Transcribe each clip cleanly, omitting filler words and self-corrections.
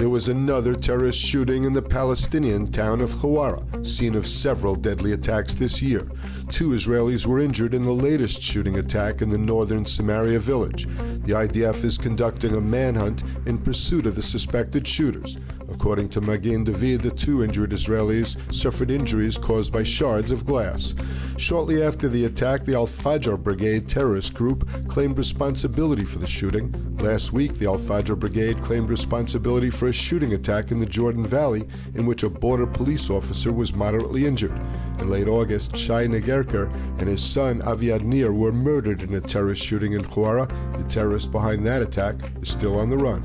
There was another terrorist shooting in the Palestinian town of Huwara, scene of several deadly attacks this year. 2 Israelis were injured in the latest shooting attack in the northern Samaria village. The IDF is conducting a manhunt in pursuit of the suspected shooters. According to Magen David, the 2 injured Israelis suffered injuries caused by shards of glass. Shortly after the attack, the Al-Fajr Brigade terrorist group claimed responsibility for the shooting. Last week, the Al-Fajr Brigade claimed responsibility for a shooting attack in the Jordan Valley in which a border police officer was moderately injured. In late August, Shai Negerker and his son Aviad Nir were murdered in a terrorist shooting in Huwara. The terrorist behind that attack is still on the run.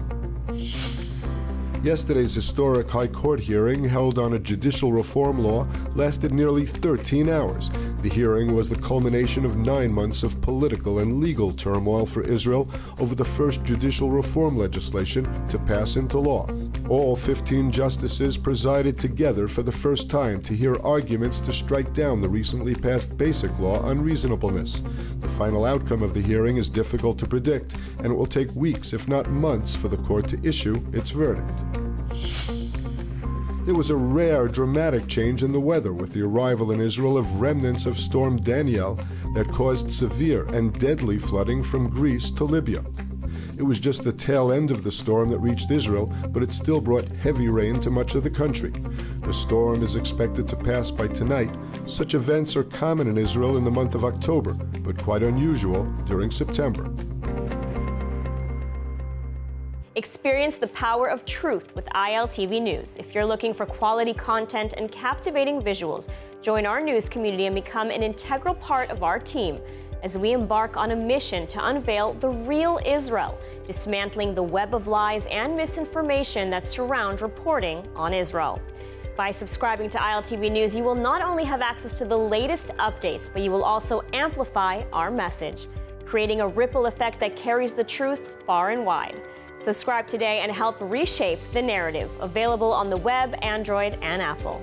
Yesterday's historic High Court hearing, held on a judicial reform law, lasted nearly 13 hours. The hearing was the culmination of 9 months of political and legal turmoil for Israel over the first judicial reform legislation to pass into law. All 15 justices presided together for the first time to hear arguments to strike down the recently passed Basic Law on reasonableness. The final outcome of the hearing is difficult to predict, and it will take weeks, if not months, for the court to issue its verdict. There was a rare, dramatic change in the weather with the arrival in Israel of remnants of Storm Danielle that caused severe and deadly flooding from Greece to Libya. It was just the tail end of the storm that reached Israel, but it still brought heavy rain to much of the country. The storm is expected to pass by tonight. Such events are common in Israel in the month of October, but quite unusual during September. Experience the power of truth with ILTV News. If you're looking for quality content and captivating visuals, join our news community and become an integral part of our team as we embark on a mission to unveil the real Israel, dismantling the web of lies and misinformation that surround reporting on Israel. By subscribing to ILTV News, you will not only have access to the latest updates, but you will also amplify our message, creating a ripple effect that carries the truth far and wide. Subscribe today and help reshape the narrative. Available on the web, Android, and Apple.